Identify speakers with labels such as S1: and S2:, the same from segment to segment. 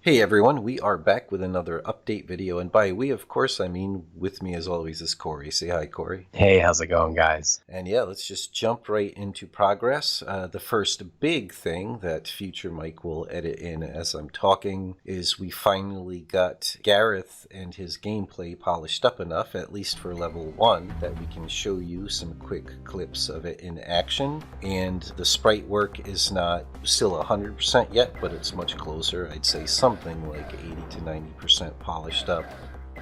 S1: Hey everyone, we are back with another update video, and by we, of course, I mean with me as always is Corey. Say hi, Corey.
S2: Hey, how's it going, guys?
S1: And yeah, let's just jump right into progress. The first big thing that future Mike will edit in as I'm talking is we finally got Gareth and his gameplay polished up enough, at least for level 1, that we can show you some quick clips of it in action. And the sprite work is not still 100% yet, but it's much closer. I'd say something like 80 to 90% polished up.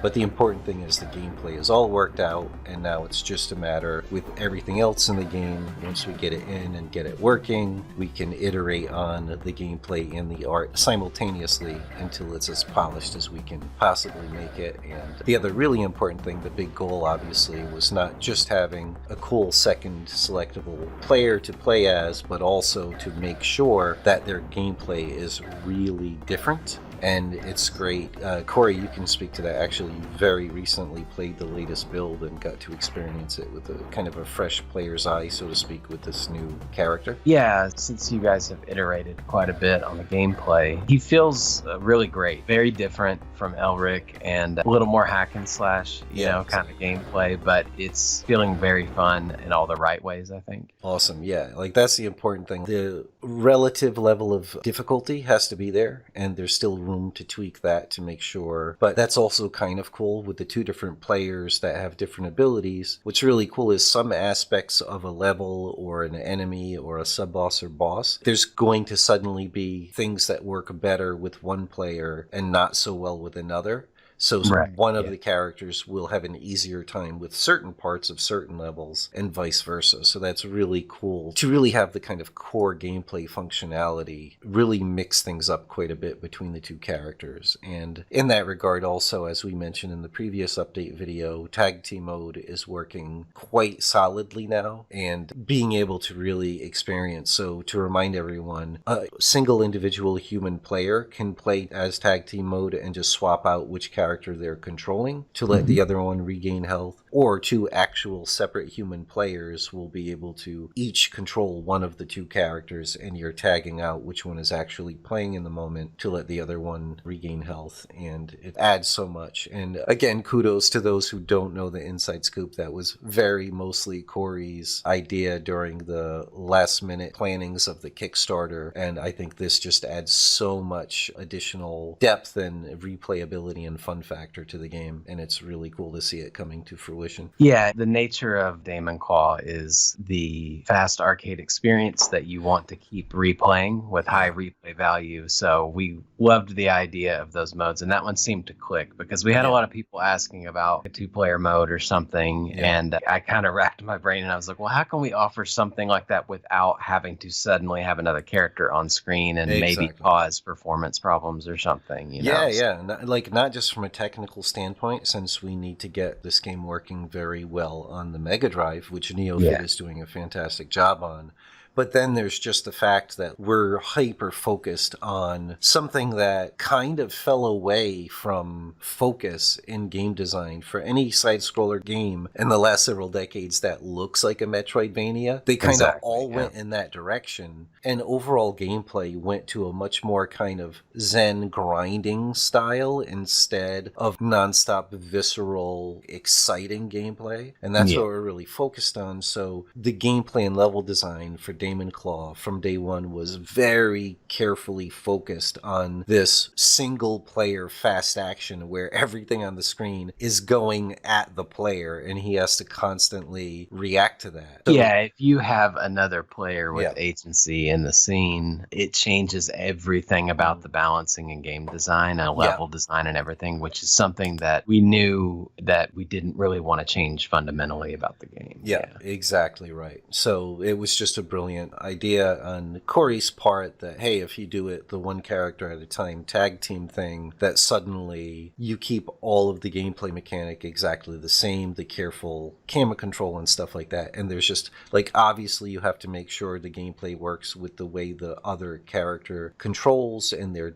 S1: But the important thing is the gameplay is all worked out, and now it's just a matter with everything else in the game. Once we get it in and get it working, we can iterate on the gameplay and the art simultaneously until it's as polished as we can possibly make it. And the other really important thing, the big goal obviously, was not just having a cool second selectable player to play as, but also to make sure that their gameplay is really different. And it's great. Corey, you can speak to that. Actually, you very recently played the latest build and got to experience it with a kind of a fresh player's eye, so to speak, with this new character.
S2: Yeah, since you guys have iterated quite a bit on the gameplay, he feels really great. Very different from Elric and a little more hack and slash, kind of gameplay, but it's feeling very fun in all the right ways, I think.
S1: Awesome. Yeah, like that's the important thing. The relative level of difficulty has to be there, and there's still room to tweak that to make sure. But that's also kind of cool with the two different players that have different abilities. What's really cool is some aspects of a level or an enemy or a sub-boss or boss, there's going to suddenly be things that work better with one player and not so well with another. So one of the characters will have an easier time with certain parts of certain levels and vice versa. So that's really cool to really have the kind of core gameplay functionality really mix things up quite a bit between the two characters. And in that regard also, as we mentioned in the previous update video, tag team mode is working quite solidly now and being able to really experience. So to remind everyone, a single individual human player can play as tag team mode and just swap out which character they're controlling to let the other one regain health, or two actual separate human players will be able to each control one of the two characters, and you're tagging out which one is actually playing in the moment to let the other one regain health, and it adds so much. And again, kudos to those who don't know the inside scoop. That was very mostly Corey's idea during the last minute plannings of the Kickstarter, and I think this just adds so much additional depth and replayability and fun factor to the game, and it's really cool to see it coming to fruition.
S2: Yeah, the nature of DaemonClaw is the fast arcade experience that you want to keep replaying with high replay value. So we loved the idea of those modes, and that one seemed to click because we had a lot of people asking about a two-player mode or something, and I kind of racked my brain and I was like, well, how can we offer something like that without having to suddenly have another character on screen and maybe cause performance problems or something?
S1: Not just from a technical standpoint, since we need to get this game working very well on the Mega Drive, which Neofid is doing a fantastic job on. But then there's just the fact that we're hyper focused on something that kind of fell away from focus in game design for any side-scroller game in the last several decades that looks like a Metroidvania. They kind of all went in that direction, and overall gameplay went to a much more kind of zen grinding style instead of nonstop visceral exciting gameplay. And that's what we're really focused on. So the gameplay and level design for DaemonClaw from day one was very carefully focused on this single player fast action where everything on the screen is going at the player and he has to constantly react to that.
S2: So, if you have another player with agency in the scene, it changes everything about the balancing and game design and level design and everything, which is something that we knew that we didn't really want to change fundamentally about the game.
S1: Yeah, exactly right. So it was just a brilliant idea on Corey's part that, hey, if you do it the one character at a time tag team thing, that suddenly you keep all of the gameplay mechanic exactly the same, the careful camera control and stuff like that. And there's just, like, obviously you have to make sure the gameplay works with the way the other character controls and their,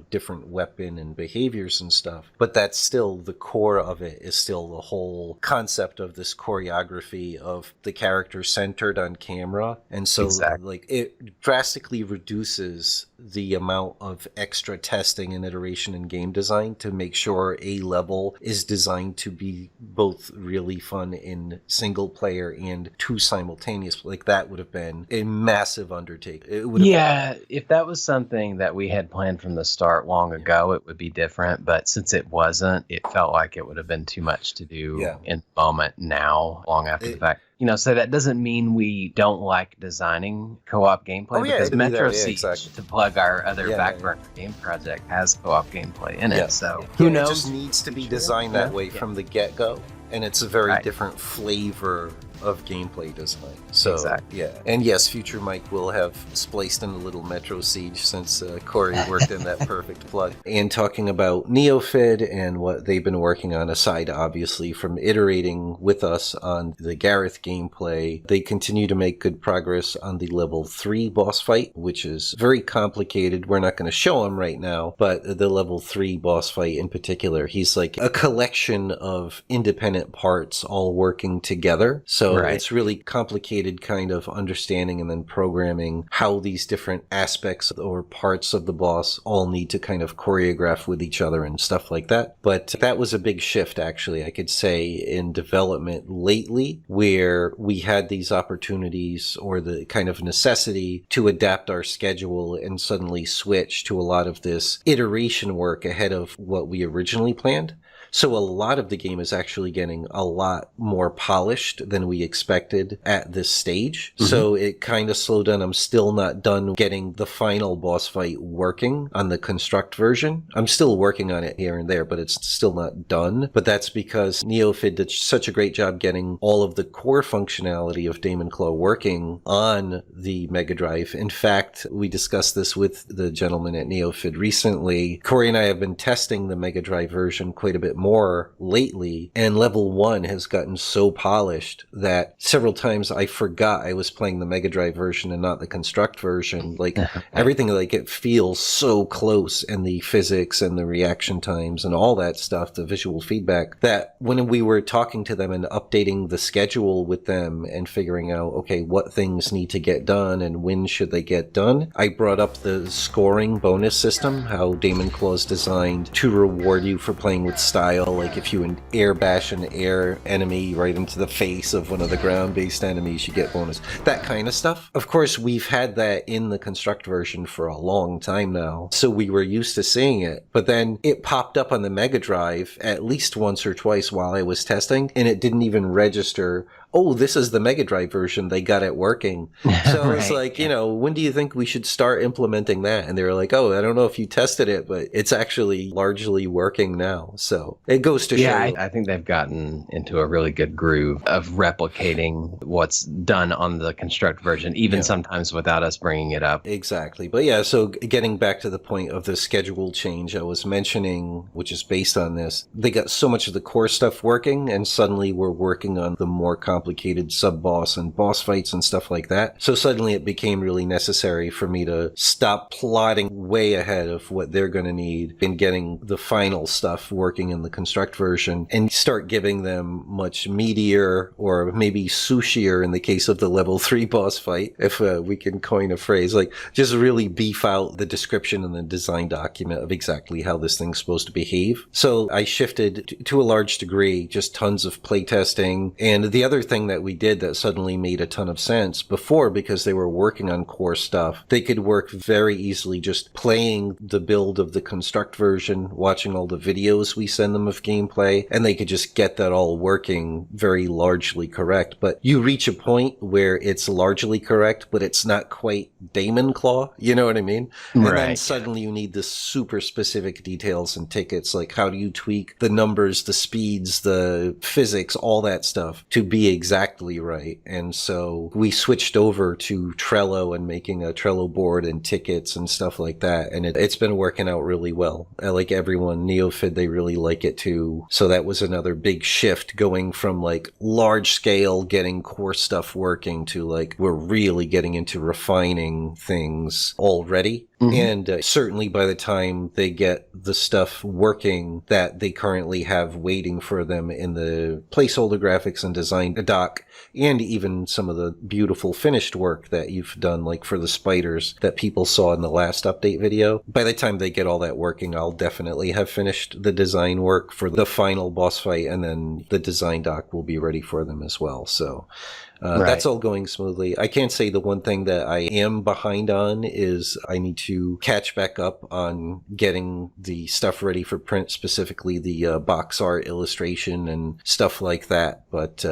S1: different weapon and behaviors and stuff. But that's still the core of it, is still the whole concept of this choreography of the character centered on camera. And so it drastically reduces the amount of extra testing and iteration in game design to make sure a level is designed to be both really fun in single player and two simultaneous. Like that would have been a massive undertaking. It would have,
S2: Yeah, if that was something that we had planned from the start long ago, it would be different. But since it wasn't, it felt like it would have been too much to do in the moment now, long after the fact. So that doesn't mean we don't like designing co-op gameplay, because Metro Siege, to plug our other backburner game project, has co-op gameplay in it. So who knows?
S1: It just needs to be designed that way from the get-go, and it's a very different flavor of gameplay design. So and yes, future Mike will have spliced in a little Metro Siege, since Corey worked in that perfect plug. And talking about Neofid and what they've been working on, aside obviously from iterating with us on the Gareth gameplay, they continue to make good progress on the level 3 boss fight, which is very complicated. We're not going to show him right now, but the level 3 boss fight in particular, he's like a collection of independent parts all working together. So it's really complicated kind of understanding and then programming how these different aspects or parts of the boss all need to kind of choreograph with each other and stuff like that. But that was a big shift, actually, I could say, in development lately, where we had these opportunities or the kind of necessity to adapt our schedule and suddenly switch to a lot of this iteration work ahead of what we originally planned. So a lot of the game is actually getting a lot more polished than we expected at this stage. So it kind of slowed down. I'm still not done getting the final boss fight working on the construct version. I'm still working on it here and there, but it's still not done. But that's because Neofid did such a great job getting all of the core functionality of DaemonClaw working on the Mega Drive. In fact, we discussed this with the gentleman at Neofid recently. Corey and I have been testing the Mega Drive version quite a bit more lately, and level 1 has gotten so polished that several times I forgot I was playing the Mega Drive version and not the construct version. Like everything, like it feels so close, and the physics and the reaction times and all that stuff, the visual feedback, that when we were talking to them and updating the schedule with them and figuring out, okay, what things need to get done and when should they get done, I brought up the scoring bonus system, how DaemonClaw is designed to reward you for playing with style. Like if you air bash an air enemy right into the face of one of the ground-based enemies, you get bonus. That kind of stuff. Of course, we've had that in the construct version for a long time now, so we were used to seeing it. But then it popped up on the Mega Drive at least once or twice while I was testing, and it didn't even register, oh, this is the Mega Drive version, they got it working. So it's like, when do you think we should start implementing that? And they were like, oh, I don't know if you tested it, but it's actually largely working now. So it goes to show.
S2: Yeah, I think they've gotten into a really good groove of replicating what's done on the construct version, even sometimes without us bringing it up.
S1: Exactly. But yeah, so getting back to the point of the schedule change I was mentioning, which is based on this, they got so much of the core stuff working, and suddenly we're working on the more complicated sub-boss and boss fights and stuff like that. So suddenly it became really necessary for me to stop plotting way ahead of what they're going to need in getting the final stuff working in the construct version, and start giving them much meatier, or maybe sushier in the case of the level 3 boss fight, if we can coin a phrase, like just really beef out the description and the design document of exactly how this thing's supposed to behave. So I shifted to a large degree, just tons of playtesting. And the other thing that we did that suddenly made a ton of sense before, because they were working on core stuff, they could work very easily just playing the build of the construct version, watching all the videos we send them of gameplay, and they could just get that all working very largely correct. But you reach a point where it's largely correct, but it's not quite DaemonClaw, you know what I mean? And then suddenly you need the super specific details and tickets, like how do you tweak the numbers, the speeds, the physics, all that stuff to be exactly right. And so we switched over to Trello and making a Trello board and tickets and stuff like that. And it's been working out really well. Like everyone, Neofid, they really like it too. So that was another big shift, going from like large scale getting core stuff working to like we're really getting into refining things already. And certainly by the time they get the stuff working that they currently have waiting for them in the placeholder graphics and design dock, and even some of the beautiful finished work that you've done, like for the spiders that people saw in the last update video. By the time they get all that working, I'll definitely have finished the design work for the final boss fight, and then the design dock will be ready for them as well. So that's all going smoothly. I can't say the one thing that I am behind on is I need to catch back up on getting the stuff ready for print, specifically the box art illustration and stuff like that. But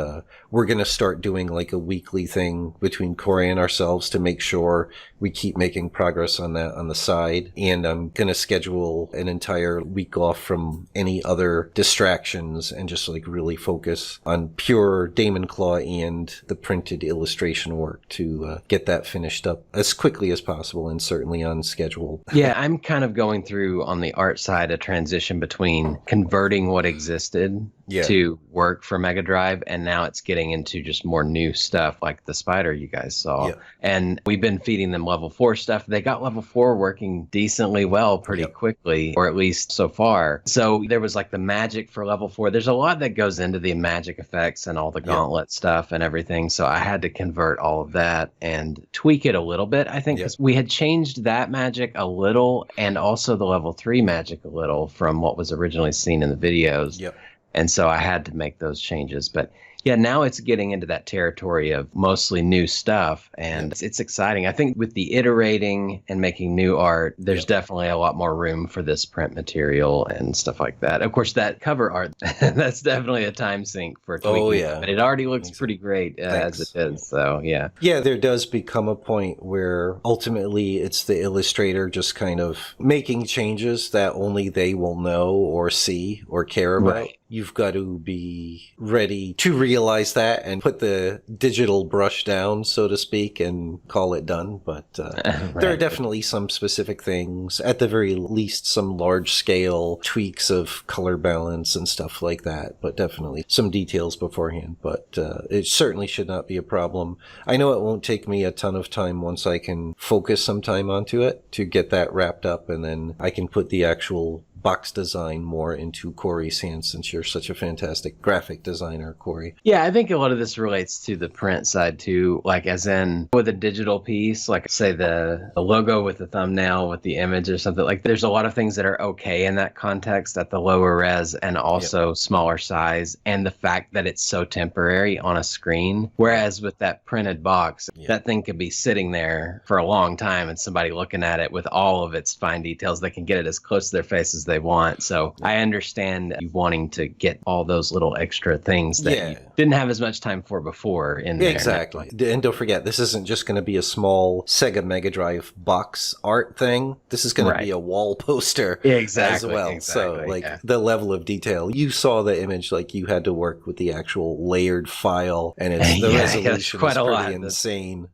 S1: we're going to start doing like a weekly thing between Corey and ourselves to make sure we keep making progress on that on the side. And I'm going to schedule an entire week off from any other distractions and just like really focus on pure DaemonClaw and the printed illustration work to get that finished up as quickly as possible and certainly on schedule.
S2: Yeah, I'm kind of going through on the art side a transition between converting what existed to work for Mega Drive, and now it's getting into just more new stuff like the spider you guys saw. And we've been feeding them level 4 stuff. They got level 4 working decently well pretty quickly, or at least so far. So there was like the magic for level 4. There's a lot that goes into the magic effects and all the gauntlet stuff and everything. So I had to convert all of that and tweak it a little bit, I think, because we had changed that magic a little and also the level 3 magic a little from what was originally seen in the videos. And so I had to make those changes. But yeah, now it's getting into that territory of mostly new stuff, and it's exciting. I think with the iterating and making new art, there's definitely a lot more room for this print material and stuff like that. Of course, that cover art, that's definitely a time sink for tweaking. But it already looks pretty great as it is. So, yeah, there
S1: does become a point where ultimately it's the illustrator just kind of making changes that only they will know or see or care about. You've got to be ready to realize that and put the digital brush down, so to speak, and call it done. But there are definitely some specific things, at the very least, some large-scale tweaks of color balance and stuff like that. But definitely some details beforehand. But it certainly should not be a problem. I know it won't take me a ton of time once I can focus some time onto it to get that wrapped up, and then I can put the actual box design more into Corey's hands, since you're such a fantastic graphic designer, Corey.
S2: Yeah, I think a lot of this relates to the print side too, like as in with a digital piece, like say the logo with the thumbnail with the image or something. Like there's a lot of things that are okay in that context at the lower res and also smaller size, and the fact that it's so temporary on a screen. Whereas with that printed box, that thing could be sitting there for a long time and somebody looking at it with all of its fine details, they can get it as close to their face as they want. So I understand you wanting to get all those little extra things that you didn't have as much time for before in there.
S1: Exactly. And don't forget, this isn't just going to be a small Sega Mega Drive box art thing. This is going to be a wall poster as well. So like the level of detail. You saw the image, like you had to work with the actual layered file, and it's the resolution is pretty insane.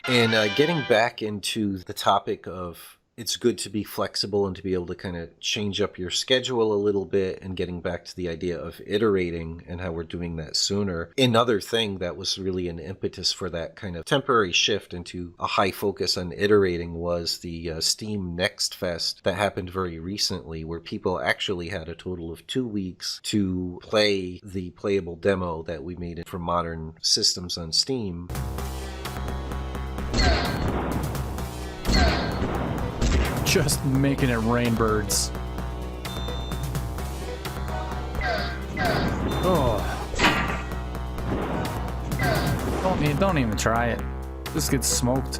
S1: And getting back into the topic of it's good to be flexible and to be able to kind of change up your schedule a little bit, and getting back to the idea of iterating and how we're doing that sooner. Another thing that was really an impetus for that kind of temporary shift into a high focus on iterating was the Steam Next Fest that happened very recently, where people actually had a total of 2 weeks to play the playable demo that we made for modern systems on Steam.
S3: Just making it rain birds. Oh. Don't even try it. This gets smoked.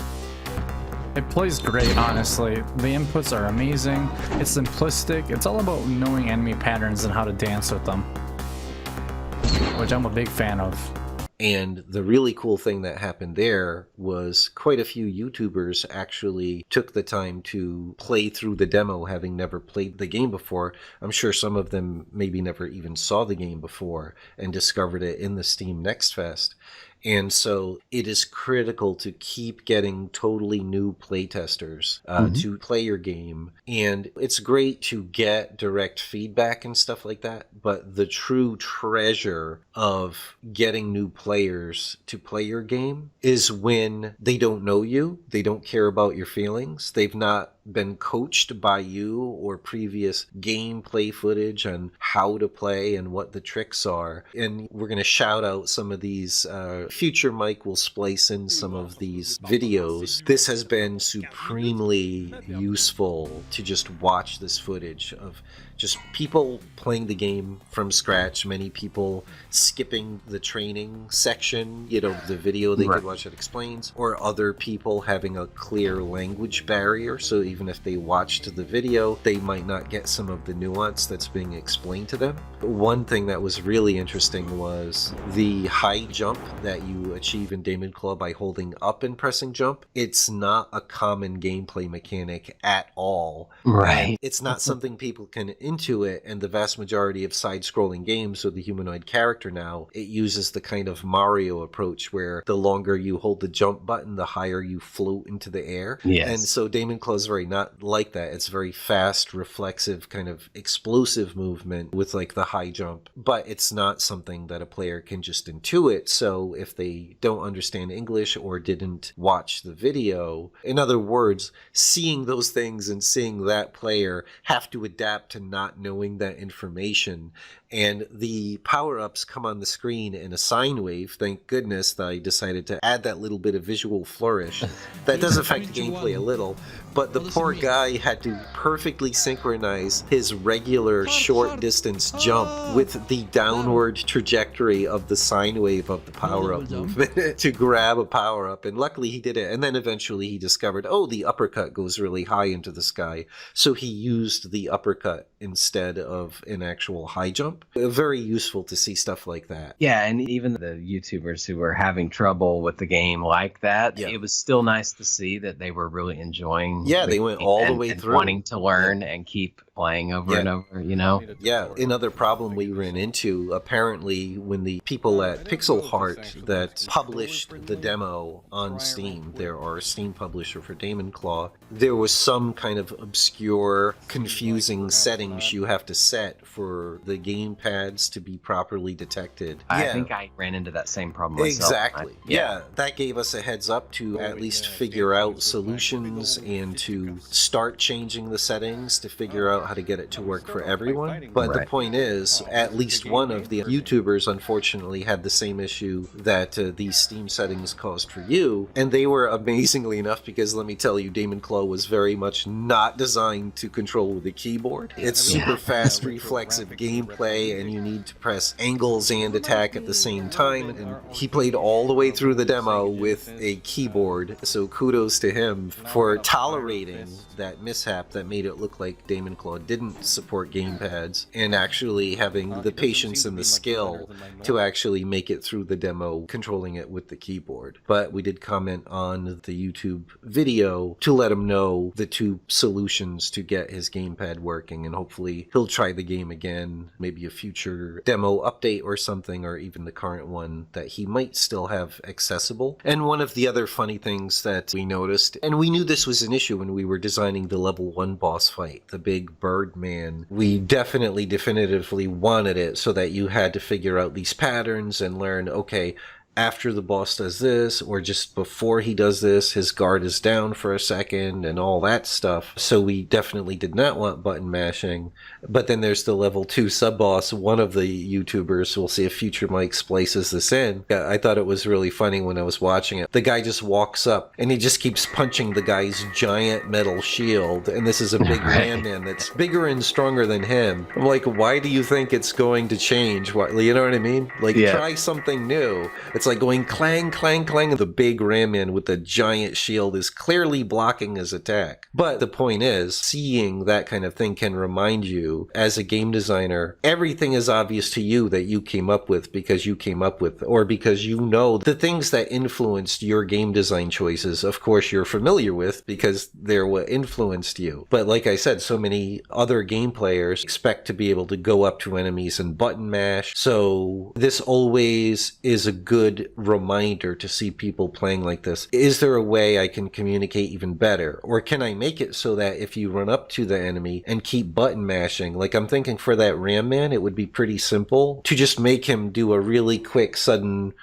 S3: It plays great, honestly. The inputs are amazing. It's simplistic. It's all about knowing enemy patterns and how to dance with them, which I'm a big fan of.
S1: And the really cool thing that happened there was quite a few YouTubers actually took the time to play through the demo, having never played the game before. I'm sure some of them maybe never even saw the game before and discovered it in the Steam Next Fest. And so it is critical to keep getting totally new playtesters to play your game. And it's great to get direct feedback and stuff like that. But the true treasure of getting new players to play your game is when they don't know you, they don't care about your feelings, they've not been coached by you or previous gameplay footage on how to play and what the tricks are. And we're going to shout out some of these. Future Mike will splice in some of these videos. This has been supremely useful to just watch this footage of just people playing the game from scratch, many people skipping the training section, the video they could watch that explains, or other people having a clear language barrier, so even if they watched the video, they might not get some of the nuance that's being explained to them. One thing that was really interesting was the high jump that you achieve in DaemonClaw by holding up and pressing jump. It's not a common gameplay mechanic at all.
S2: Right.
S1: And it's not something people can intuit, and the vast majority of side-scrolling games with the humanoid character now, it uses the kind of Mario approach where the longer you hold the jump button, the higher you float into the air.
S2: Yes.
S1: And so DaemonClaw is very not like that. It's very fast, reflexive, kind of explosive movement with like the high jump. But it's not something that a player can just intuit. So if they don't understand English or didn't watch the video, in other words, seeing those things and seeing that player have to adapt to not knowing that information. And the power-ups come on the screen in a sine wave. Thank goodness that I decided to add that little bit of visual flourish. That does affect the gameplay a little, but the poor guy had to perfectly synchronize his regular short-distance jump with the downward trajectory of the sine wave of the power-up movement to grab a power-up. And luckily he did it. And then eventually he discovered, oh, the uppercut goes really high into the sky. So he used the uppercut instead of an actual high jump. Very useful to see stuff like that.
S2: Yeah, and even the YouTubers who were having trouble with the game like that, it was still nice to see that they were really enjoying.
S1: Yeah, they went all the way through,
S2: wanting to learn and keep playing over and over.
S1: Yeah, another problem we ran into apparently when the people at Pixel Heart that published the demo on Steam, there are a Steam publisher for DaemonClaw, there was some kind of obscure, confusing settings you have to set for the game pads to be properly detected.
S2: I think I ran into that same problem myself.
S1: Exactly. Yeah, that gave us a heads up to at least figure out solutions and to start changing the settings to figure out how to get it to work for everyone. But the point is, at least one of the YouTubers unfortunately had the same issue that these Steam settings caused for you, and they were amazingly enough, because let me tell you, DaemonClaw was very much not designed to control with a keyboard. It's super fast, reflexive gameplay, and you need to press angles and attack at the same time, and he played all the way through the demo with a keyboard, so kudos to him for tolerating that mishap that made it look like DaemonClaw didn't support gamepads, and actually having the patience and the skill to actually make it through the demo controlling it with the keyboard. But we did comment on the YouTube video to let him know the two solutions to get his gamepad working, and hopefully he'll try the game again, maybe a future demo update or something, or even the current one that he might still have accessible. And one of the other funny things that we noticed, and we knew this was an issue when we were designing the level 1 boss fight, the big bird man, we definitively wanted it so that you had to figure out these patterns and learn, okay, after the boss does this, or just before he does this, his guard is down for a second and all that stuff. So we definitely did not want button mashing. But then there's the level 2 sub-boss. One of the YouTubers, we'll see if Future Mike splices this in. I thought it was really funny when I was watching it. The guy just walks up and he just keeps punching the guy's giant metal shield. And this is a big man that's bigger and stronger than him. I'm like, why do you think it's going to change? You know what I mean? Like, try something new. It's like going clang, clang, clang, and the big ram man with the giant shield is clearly blocking his attack. But the point is, seeing that kind of thing can remind you, as a game designer, everything is obvious to you that you came up with because you came up with, or because you know the things that influenced your game design choices, of course you're familiar with because they're what influenced you. But like I said, so many other game players expect to be able to go up to enemies and button mash. So this always is a good reminder to see people playing like this. Is there a way I can communicate even better? Or can I make it so that if you run up to the enemy and keep button mashing, like I'm thinking for that ram man, it would be pretty simple to just make him do a really quick, sudden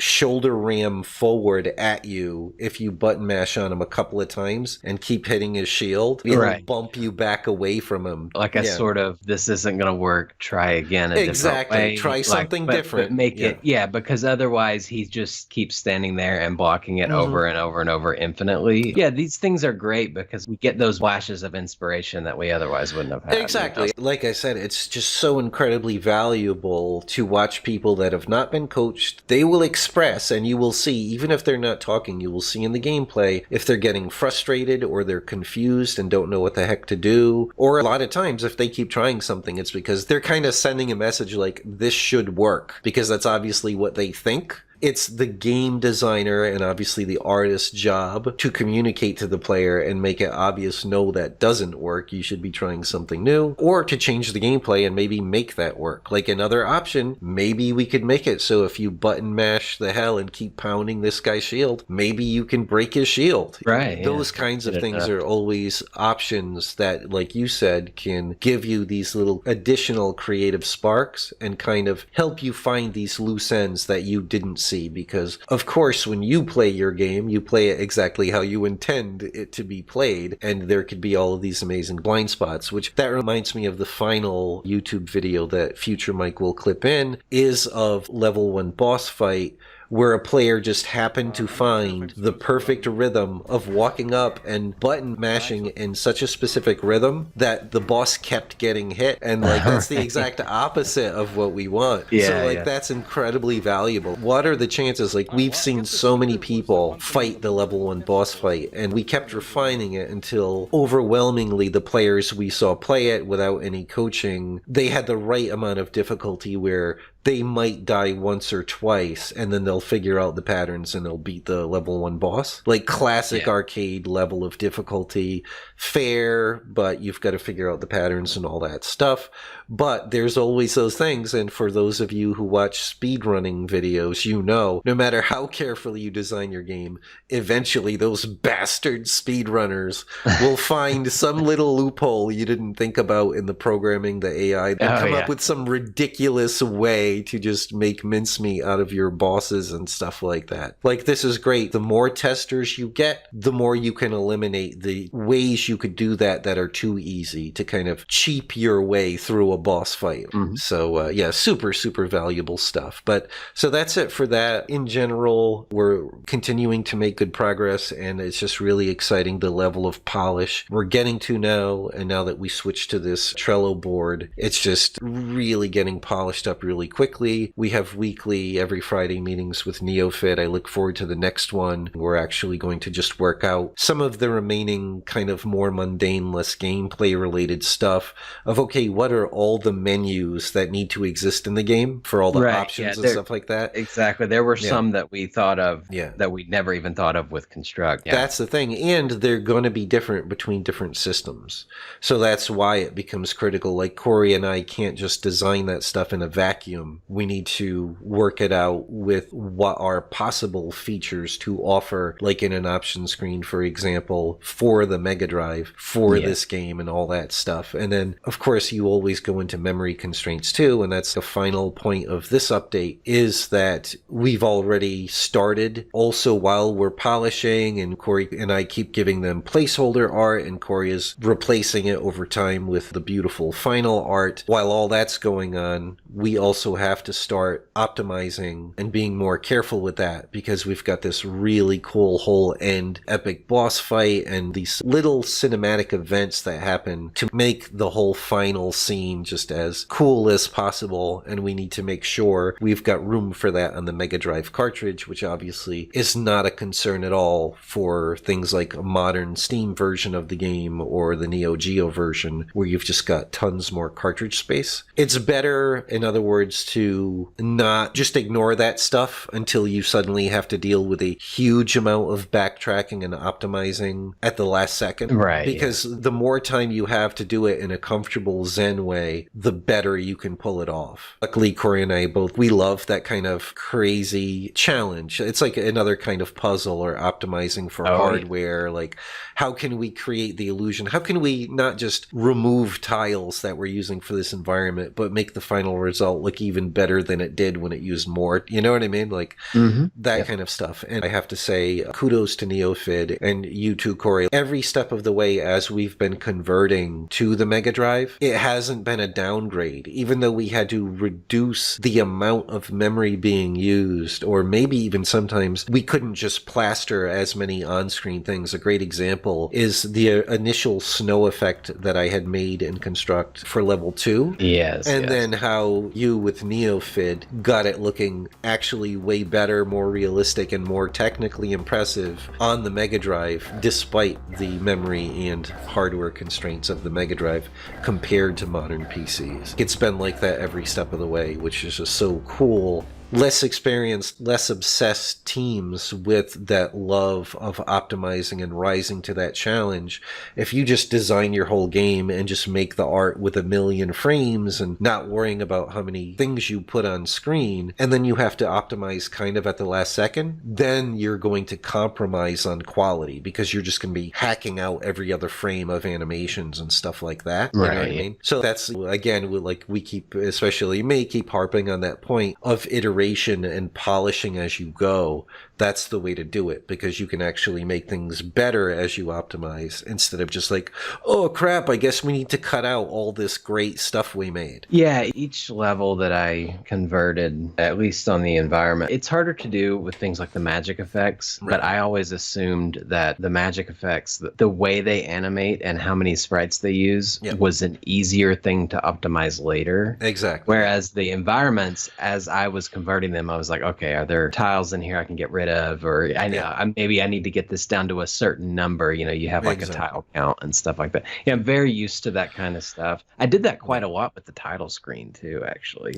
S1: shoulder ram forward at you if you button mash on him a couple of times and keep hitting his shield. It'll bump you back away from him.
S2: Like a sort of, this isn't going to work, try again a different way.
S1: Try something different.
S2: But make it, because otherwise he just keeps standing there and blocking it over and over and over infinitely. Yeah, these things are great because we get those flashes of inspiration that we otherwise wouldn't have had.
S1: Exactly. Like I said, it's just so incredibly valuable to watch people that have not been coached. They will express, and you will see, even if they're not talking, you will see in the gameplay if they're getting frustrated or they're confused and don't know what the heck to do. Or a lot of times, if they keep trying something, it's because they're kind of sending a message like, this should work, because that's obviously what they think. It's the game designer and obviously the artist's job to communicate to the player and make it obvious, no, that doesn't work. You should be trying something new, or to change the gameplay and maybe make that work. Like another option, maybe we could make it so if you button mash the hell and keep pounding this guy's shield, maybe you can break his shield.
S2: Right.
S1: Those kinds of things are always options that, like you said, can give you these little additional creative sparks and kind of help you find these loose ends that you didn't see. Because, of course, when you play your game, you play it exactly how you intend it to be played, and there could be all of these amazing blind spots, which that reminds me of the final YouTube video that Future Mike will clip in, is of level 1 boss fight, where a player just happened to find the perfect rhythm of walking up and button mashing in such a specific rhythm that the boss kept getting hit. And like that's the exact opposite of what we want. That's incredibly valuable. What are the chances? Like we've seen so many people fight the level 1 boss fight, and we kept refining it until overwhelmingly the players we saw play it without any coaching, they had the right amount of difficulty where they might die once or twice, and then they'll figure out the patterns and they'll beat the level 1 boss. Like classic arcade level of difficulty. Fair, but you've got to figure out the patterns and all that stuff. But there's always those things, and for those of you who watch speedrunning videos, you know, no matter how carefully you design your game, eventually those bastard speedrunners will find some little loophole you didn't think about in the programming, the AI, and come up with some ridiculous way to just make mincemeat out of your bosses and stuff like that. Like, this is great. The more testers you get, the more you can eliminate the ways you could do that that are too easy to kind of cheap your way through a boss fight. So super, super valuable stuff. But so that's it for that. In general, we're continuing to make good progress, and it's just really exciting the level of polish we're getting to now. And now that we switched to this Trello board, it's just really getting polished up really quickly. We have weekly, every Friday meetings with Neofid. I look forward to the next one. We're actually going to just work out some of the remaining kind of more mundane, less gameplay related stuff of, okay, what are all the menus that need to exist in the game for all the options and stuff like that?
S2: Exactly. There were some that we thought of that we never even thought of with Construct.
S1: That's the thing. And they're going to be different between different systems. So that's why it becomes critical. Like Corey and I can't just design that stuff in a vacuum. We need to work it out with what are possible features to offer, like in an option screen, for example, for the Mega Drive, for this game and all that stuff. And then, of course, you always go into memory constraints too. And that's the final point of this update, is that we've already started also while we're polishing, and Corey and I keep giving them placeholder art, and Corey is replacing it over time with the beautiful final art. While all that's going on, we also have to start optimizing and being more careful with that, because we've got this really cool whole end epic boss fight and these little cinematic events that happen to make the whole final scene just as cool as possible. And we need to make sure we've got room for that on the Mega Drive cartridge, which obviously is not a concern at all for things like a modern Steam version of the game or the Neo Geo version, where you've just got tons more cartridge space. It's better, in other words, to not just ignore that stuff until you suddenly have to deal with a huge amount of backtracking and optimizing at the last second.
S2: Right.
S1: Because the more time you have to do it in a comfortable Zen way, the better you can pull it off. Luckily, Corey and I both, we love that kind of crazy challenge. It's like another kind of puzzle or optimizing for hardware. Like, how can we create the illusion? How can we not just remove tiles that we're using for this environment, but make the final result look even even better than it did when it used more. You know what I mean? Like that kind of stuff. And I have to say, kudos to Neofid and you too, Corey. Every step of the way as we've been converting to the Mega Drive, it hasn't been a downgrade, even though we had to reduce the amount of memory being used, or maybe even sometimes we couldn't just plaster as many on-screen things. A great example is the initial snow effect that I had made in Construct for level 2.
S2: Yes.
S1: And then how you with Neofid got it looking actually way better, more realistic, and more technically impressive on the Mega Drive, despite the memory and hardware constraints of the Mega Drive compared to modern PCs. It's been like that every step of the way, which is just so cool. Less experienced, less obsessed teams with that love of optimizing and rising to that challenge. If you just design your whole game and just make the art with 1 million frames and not worrying about how many things you put on screen, and then you have to optimize kind of at the last second, then you're going to compromise on quality because you're just going to be hacking out every other frame of animations and stuff like that. You know what I mean? So that's, again, like we keep, especially me, keep harping on that point of iteration and polishing as you go. That's the way to do it, because you can actually make things better as you optimize instead of just like, oh crap, I guess we need to cut out all this great stuff we made.
S2: Yeah, each level that I converted, at least on the environment, it's harder to do with things like the magic effects, but I always assumed that the magic effects, the way they animate and how many sprites they use was an easier thing to optimize later.
S1: Exactly.
S2: Whereas the environments, as I was converting them, I was like, okay, are there tiles in here I can get rid of, or I know maybe I need to get this down to a certain number. You know, you have like a tile count and stuff like that. Yeah, I'm very used to that kind of stuff. I did that quite a lot with the title screen too, actually.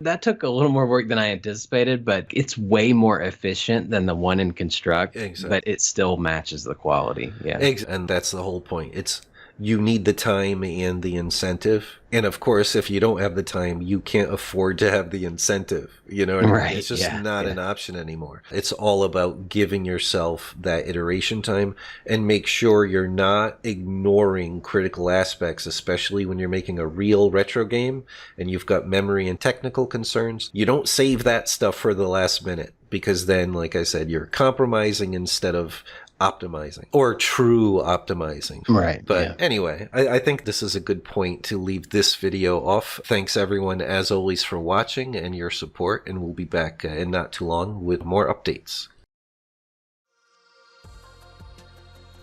S2: That took a little more work than I anticipated, but it's way more efficient than the one in Construct, but it still matches the quality. Yeah.
S1: And that's the whole point. You need the time and the incentive. And of course, if you don't have the time, you can't afford to have the incentive. You know what I mean? It's just not an option anymore. It's all about giving yourself that iteration time and make sure you're not ignoring critical aspects, especially when you're making a real retro game and you've got memory and technical concerns. You don't save that stuff for the last minute, because then, like I said, you're compromising instead of optimizing, or true optimizing. But anyway, I think this is a good point to leave this video off. Thanks everyone, as always, for watching and your support, and we'll be back in not too long with more updates.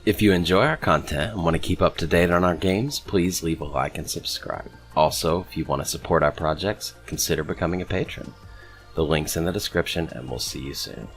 S4: If you enjoy our content and want to keep up to date on our games, please leave a like and subscribe. Also, if you want to support our projects, consider becoming a patron. The link's in the description, and we'll see you soon.